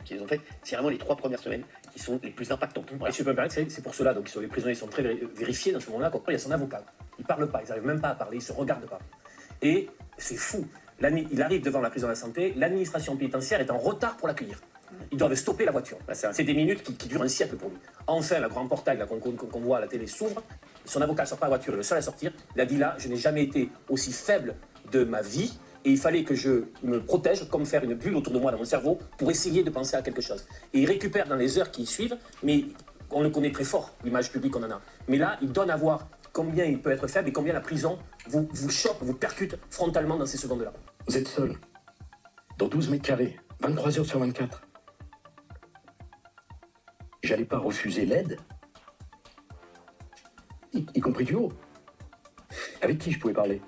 qu'ils ont faites, c'est vraiment les 3 premières semaines qui sont les plus impactantes. Voilà. Et si je peux me permettre, c'est pour cela, donc les prisonniers sont très vérifiés dans ce moment-là, quand il y a son avocat. Ils ne parlent pas, ils n'arrivent même pas à parler, ils ne se regardent pas. Et c'est fou. Il arrive devant la prison de la Santé, l'administration pénitentiaire est en retard pour l'accueillir. Ils doivent stopper la voiture. C'est des minutes qui durent un siècle pour lui. Enfin, le grand portail qu'on voit à la télé s'ouvre. Son avocat ne sort pas de la voiture, il est le seul à sortir. Il a dit là, je n'ai jamais été aussi faible de ma vie. Et il fallait que je me protège, comme faire une bulle autour de moi dans mon cerveau, pour essayer de penser à quelque chose. Et il récupère dans les heures qui suivent, mais on le connaît très fort, l'image publique qu'on en a. Mais là, il donne à voir combien il peut être faible et combien la prison vous chope, vous percute frontalement dans ces secondes-là. Vous êtes seul, dans 12 mètres carrés, 23 heures sur 24. J'allais pas refuser l'aide, y compris du haut. Avec qui je pouvais parler?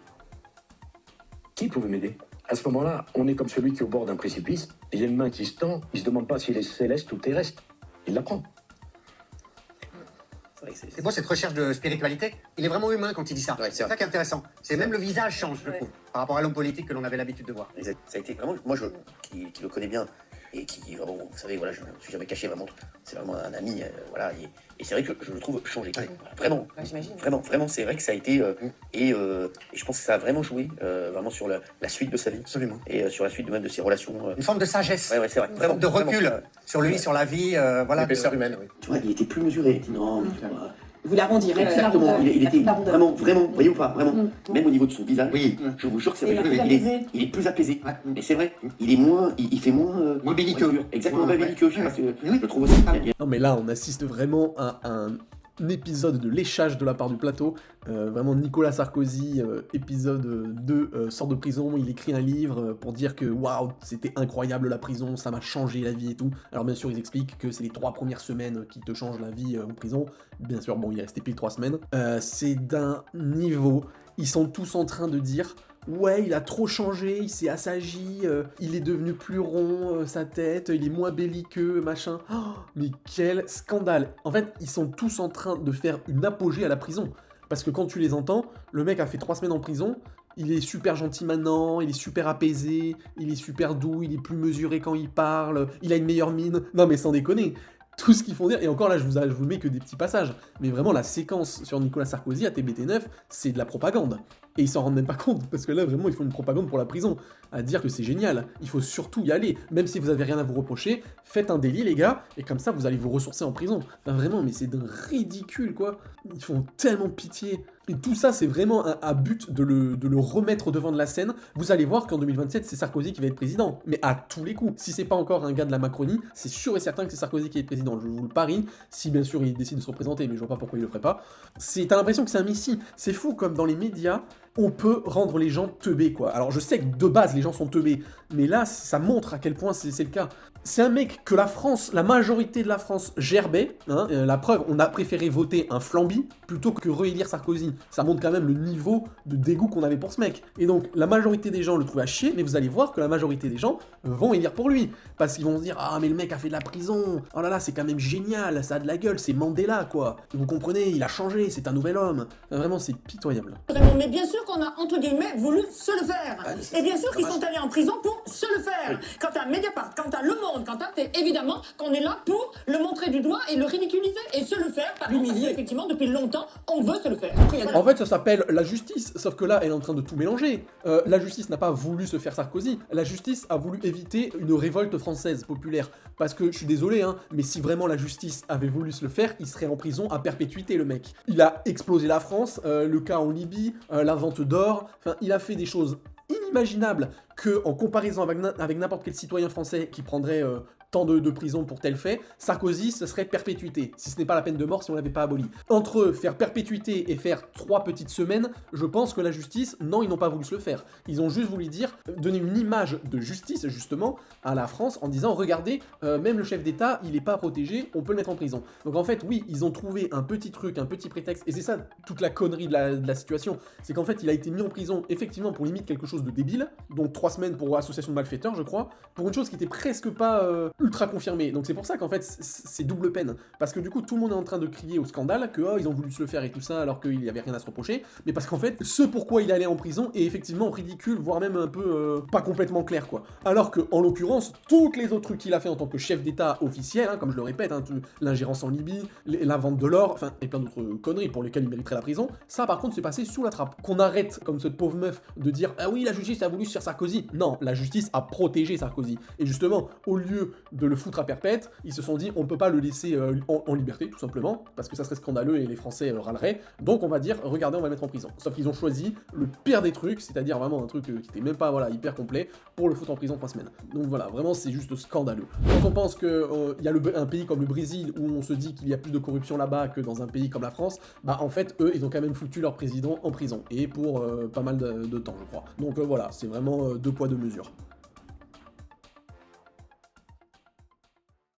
Qui pouvait m'aider? À ce moment-là, on est comme celui qui est au bord d'un précipice, il y a une main qui se tend, il se demande pas s'il est céleste ou terrestre. Il la prend. Et moi, cette recherche de spiritualité, il est vraiment humain quand il dit ça. Ouais, c'est ça qui est intéressant. C'est même le visage change, je trouve, par rapport à l'homme politique que l'on avait l'habitude de voir. Ça a été vraiment, moi qui le connais bien et qui vraiment, vous savez, voilà, je ne me suis jamais caché vraiment. C'est vraiment un ami, voilà. Et c'est vrai que je le trouve changé. Ouais. Vraiment, vraiment, c'est vrai que ça a été et je pense que ça a vraiment joué vraiment sur la suite de sa vie. Absolument. Et sur la suite même de ses relations. Une forme de sagesse. Ouais, c'est vrai. Une forme de recul sur lui, sur la vie, voilà. L'épaisseur humaine, oui. Tu vois, il était plus mesuré. Il dit non, tu vois. Vous l'arrondirez. Exactement, il était vraiment, voyez ou pas, vraiment, même au niveau de son visage, Oui. je vous jure que il est plus apaisé. Ouais. Et c'est vrai, il fait moins... Moins belliqueux. Exactement, Ouais. belliqueux, je sais pas, Oui. je le trouve aussi. Non mais là on assiste vraiment à un épisode de léchage de la part du plateau, vraiment Nicolas Sarkozy, épisode 2, sort de prison, il écrit un livre pour dire que waouh, c'était incroyable la prison, ça m'a changé la vie et tout. Alors bien sûr ils expliquent que c'est les 3 premières semaines qui te changent la vie en prison, bien sûr bon il est resté pile 3 semaines, c'est d'un niveau, ils sont tous en train de dire ouais, il a trop changé, il s'est assagi, il est devenu plus rond, sa tête, il est moins belliqueux, machin. Oh, mais quel scandale! En fait, ils sont tous en train de faire une apogée à la prison. Parce que quand tu les entends, le mec a fait 3 semaines en prison, il est super gentil maintenant, il est super apaisé, il est super doux, il est plus mesuré quand il parle, il a une meilleure mine. Non mais sans déconner, tout ce qu'ils font dire, et encore là je vous mets que des petits passages, mais vraiment la séquence sur Nicolas Sarkozy à TBT9, c'est de la propagande. Et ils s'en rendent même pas compte, parce que là vraiment ils font une propagande pour la prison, à dire que c'est génial, il faut surtout y aller, même si vous avez rien à vous reprocher, faites un délit les gars, et comme ça vous allez vous ressourcer en prison. Enfin vraiment, mais c'est d'un ridicule quoi, ils font tellement pitié. Et tout ça c'est vraiment à but de le remettre devant de la scène. Vous allez voir qu'en 2027 c'est Sarkozy qui va être président, mais à tous les coups. Si c'est pas encore un gars de la Macronie, c'est sûr et certain que c'est Sarkozy qui est président, je vous le parie, si bien sûr il décide de se représenter, mais je vois pas pourquoi il le ferait pas. T'as l'impression que c'est un messie, c'est fou comme dans les médias, on peut rendre les gens teubés, quoi. Alors je sais que de base les gens sont teubés, mais là ça montre à quel point c'est le cas. C'est un mec que la France, la majorité de la France gerbait, hein, la preuve, on a préféré voter un Flamby plutôt que réélire Sarkozy. Ça montre quand même le niveau de dégoût qu'on avait pour ce mec. Et donc la majorité des gens le trouvent à chier, mais vous allez voir que la majorité des gens vont élire pour lui. Parce qu'ils vont se dire, ah mais le mec a fait de la prison, oh là là c'est quand même génial, ça a de la gueule, c'est Mandela quoi. Vous comprenez, il a changé, c'est un nouvel homme. Vraiment c'est pitoyable. Mais bien sûr qu'on a, entre guillemets, voulu se le faire. Et bien sûr qu'ils sont allés en prison pour se le faire. Quant à Mediapart, quant à Le Monde, quant à... C'est évidemment qu'on est là pour le montrer du doigt et le ridiculiser et se le faire. Par l'humilier, effectivement, depuis longtemps, on veut se le faire. Voilà. En fait, ça s'appelle la justice, sauf que là, elle est en train de tout mélanger. La justice n'a pas voulu se faire Sarkozy, la justice a voulu éviter une révolte française populaire. Parce que, je suis désolé, hein, mais si vraiment la justice avait voulu se le faire, il serait en prison à perpétuité, le mec. Il a explosé la France, le cas en Libye, la vente d'or, enfin, il a fait des choses inimaginables que, en comparaison avec n'importe quel citoyen français qui prendrait tant de prison pour tel fait, Sarkozy, ce serait perpétuité, si ce n'est pas la peine de mort si on l'avait pas aboli. Entre faire perpétuité et faire 3 petites semaines, je pense que la justice, non, ils n'ont pas voulu se le faire. Ils ont juste voulu dire, donner une image de justice, justement, à la France, en disant, regardez, même le chef d'État, il n'est pas protégé, on peut le mettre en prison. Donc en fait, oui, ils ont trouvé un petit truc, un petit prétexte, et c'est ça toute la connerie de la situation, c'est qu'en fait, il a été mis en prison, effectivement, pour limite quelque chose de débile, donc 3 semaines pour association de malfaiteurs, je crois, pour une chose qui était presque pas ultra confirmée. Donc c'est pour ça qu'en fait, c'est double peine. Parce que du coup, tout le monde est en train de crier au scandale, que ils ont voulu se le faire et tout ça, alors qu'il n'y avait rien à se reprocher. Mais parce qu'en fait, ce pourquoi il allait en prison est effectivement ridicule, voire même un peu pas complètement clair, quoi. Alors que, en l'occurrence, toutes les autres trucs qu'il a fait en tant que chef d'État officiel, hein, comme je le répète, hein, l'ingérence en Libye, la vente de l'or, enfin, et plein d'autres conneries pour lesquelles il mériterait la prison, ça par contre c'est passé sous la trappe. Qu'on arrête, comme cette pauvre meuf, de dire ah oui, la justice a voulu se faire Sarkozy. Non, la justice a protégé Sarkozy. Et justement, au lieu de le foutre à perpète, ils se sont dit on peut pas le laisser en liberté, tout simplement, parce que ça serait scandaleux et les Français râleraient. Donc on va dire regardez, on va le mettre en prison. Sauf qu'ils ont choisi le pire des trucs, c'est-à-dire vraiment un truc qui était même pas hyper complet, pour le foutre en prison 3 semaines. Donc voilà, vraiment c'est juste scandaleux. Quand on pense que y a un pays comme le Brésil où on se dit qu'il y a plus de corruption là-bas que dans un pays comme la France, bah en fait eux ils ont quand même foutu leur président en prison et pour pas mal de temps je crois. Donc voilà, c'est vraiment 2 poids 2 mesures.